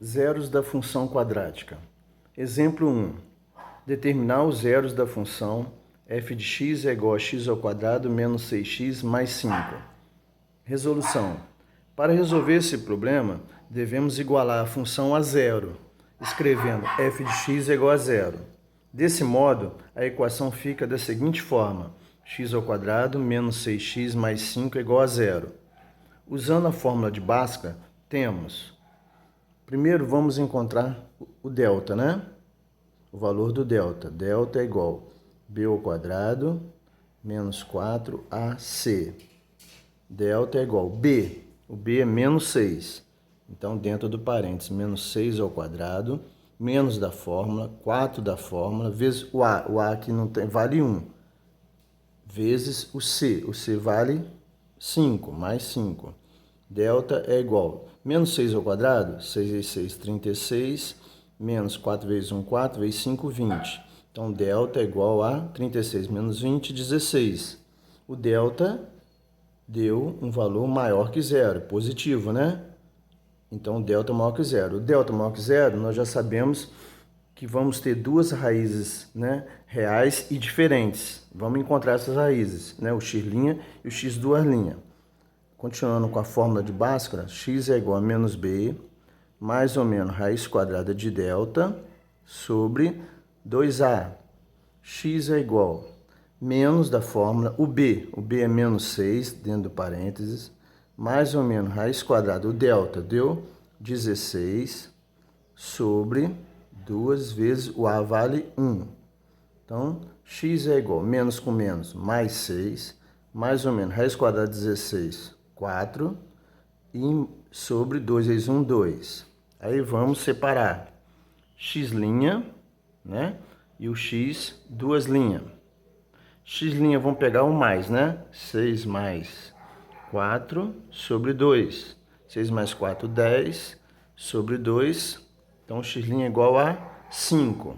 Zeros da função quadrática. Exemplo 1. Determinar os zeros da função f de x é igual a x ao quadrado menos 6x mais 5. Resolução. Para resolver esse problema, devemos igualar a função a zero, escrevendo f de x é igual a zero. Desse modo, a equação fica da seguinte forma: x ao quadrado menos 6x mais 5 é igual a zero. Usando a fórmula de Bhaskara, temos... Primeiro vamos encontrar o delta, né? O valor do delta. Delta é igual a b ao quadrado menos 4ac. Delta é igual a b. O b é menos 6. Então, dentro do parênteses, menos 6 ao quadrado, menos da fórmula, 4 da fórmula, vezes o a. O a aqui não tem, vale 1. Vezes o c. O c vale 5, mais 5. Delta é igual a menos 6 ao quadrado, 6 vezes 6, 36, menos 4 vezes 1, 4, vezes 5, 20. Então, delta é igual a 36 menos 20, 16. O delta deu um valor maior que zero, positivo, né? Então, delta é maior que zero. O delta maior que zero, nós já sabemos que vamos ter duas raízes, né, reais e diferentes. Vamos encontrar essas raízes, né, o x' e o x duas linhas. Continuando com a fórmula de Bhaskara, x é igual a menos b, mais ou menos raiz quadrada de delta, sobre 2a. X é igual a menos da fórmula, o b é menos 6, dentro do parênteses, mais ou menos raiz quadrada, o delta deu 16, sobre 2 vezes o a vale 1. Então, x é igual a menos com menos, mais 6, mais ou menos raiz quadrada de 16, 4, e sobre 2 vezes 1, 2. Aí vamos separar x', né? E o x, duas linhas. X' vamos pegar o mais, né? 6 mais 4 sobre 2. 6 mais 4, 10 sobre 2. Então, x' é igual a 5.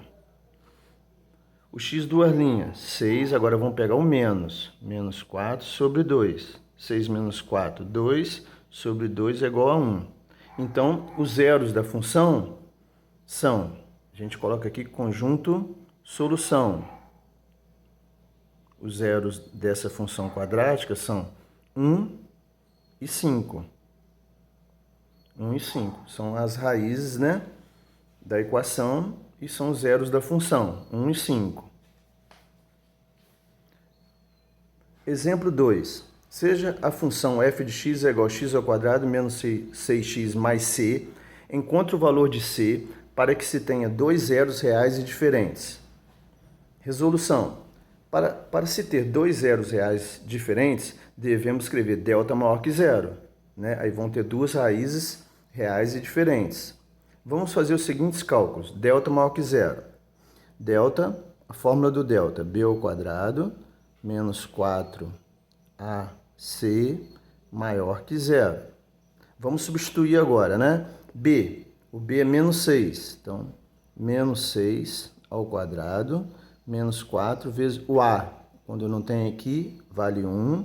O x duas linhas, 6, agora vamos pegar o menos. Menos 4 sobre 2. 6 menos 4, 2, sobre 2 é igual a 1. Então, os zeros da função são, a gente coloca aqui conjunto solução. Os zeros dessa função quadrática são 1 e 5. 1 e 5 são as raízes, né, da equação e são os zeros da função, 1 e 5. Exemplo 2. Seja a função f de x é igual a x ao quadrado menos 6x mais c, encontre o valor de c para que se tenha dois zeros reais e diferentes. Resolução. Para se ter dois zeros reais diferentes, devemos escrever delta maior que zero, né? Aí vão ter duas raízes reais e diferentes. Vamos fazer os seguintes cálculos. Delta maior que zero. Delta, a fórmula do delta, b ao quadrado menos 4ac maior que zero. Vamos substituir agora, né? B, o b é menos 6. Então, menos 6 ao quadrado menos 4 vezes o a. Quando não tem aqui, vale 1.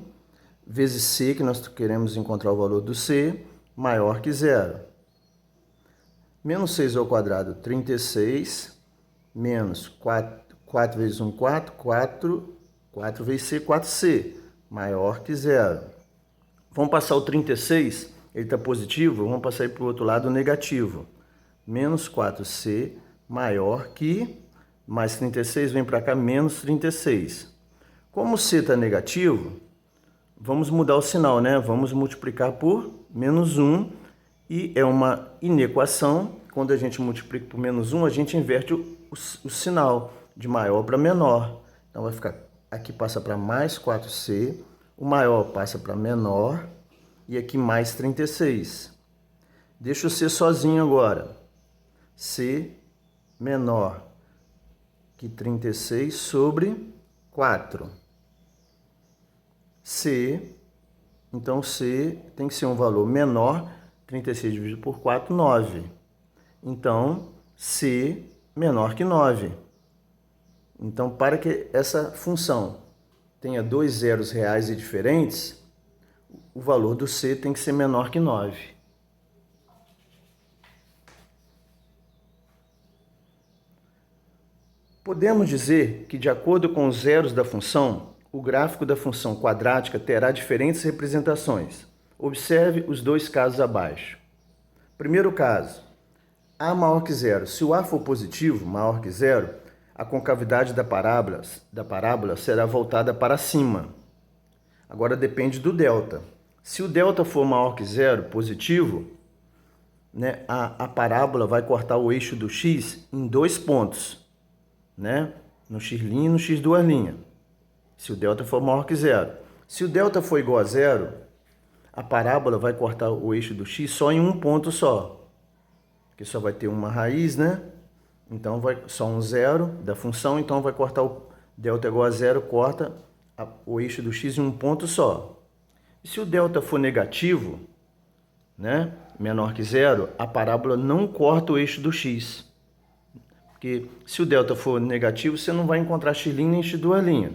Vezes c, que nós queremos encontrar o valor do c, maior que zero. Menos 6 ao quadrado, 36. Menos 4 vezes 1, 4. 4 vezes c, 4c. Maior que zero. Vamos passar o 36, ele está positivo, vamos passar ele para o outro lado negativo. Menos 4c maior que, mais 36, vem para cá, menos 36. Como o c está negativo, vamos mudar o sinal, né? Vamos multiplicar por menos 1, e é uma inequação. Quando a gente multiplica por menos 1, a gente inverte o sinal, de maior para menor. Então, vai ficar, aqui passa para mais 4c, o maior passa para menor, e aqui mais 36. Deixa o c sozinho agora. C menor que 36 sobre 4. C, então C tem que ser um valor menor, 36 dividido por 4, 9. Então, C menor que 9. Então, para que essa função tenha dois zeros reais e diferentes, o valor do C tem que ser menor que 9. Podemos dizer que, de acordo com os zeros da função, o gráfico da função quadrática terá diferentes representações. Observe os dois casos abaixo. Primeiro caso, a maior que zero. Se o a for positivo, maior que zero, a concavidade da parábola será voltada para cima. Agora depende do delta. Se o delta for maior que zero, positivo, né, a parábola vai cortar o eixo do x em 2 pontos, né, no x' e no x². Se o delta for maior que zero. Se o delta for igual a zero, a parábola vai cortar o eixo do x só em um ponto só, que só vai ter uma raiz, né? Então, vai só um zero da função, então vai cortar o delta igual a zero, corta o eixo do x em um ponto só. E se o delta for negativo, né, menor que zero, a parábola não corta o eixo do x. Porque se o delta for negativo, você não vai encontrar x' nem x²,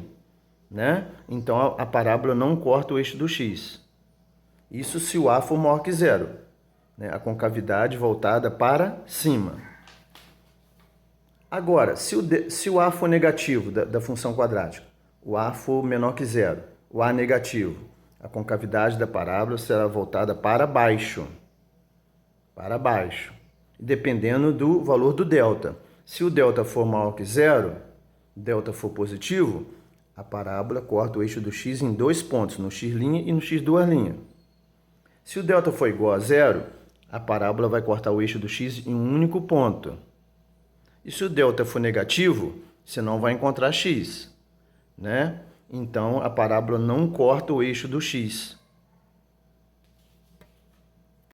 né? Então, a parábola não corta o eixo do x. Isso se o a for maior que zero, né? A concavidade voltada para cima. Agora, se o a for negativo da função quadrática, o a for menor que zero, o a negativo, a concavidade da parábola será voltada para baixo. Para baixo. Dependendo do valor do delta. Se o delta for maior que zero, delta for positivo, a parábola corta o eixo do x em 2 pontos, no x' e no x². Se o delta for igual a zero, a parábola vai cortar o eixo do x em um único ponto. E se o delta for negativo, você não vai encontrar x, né? Então, a parábola não corta o eixo do x.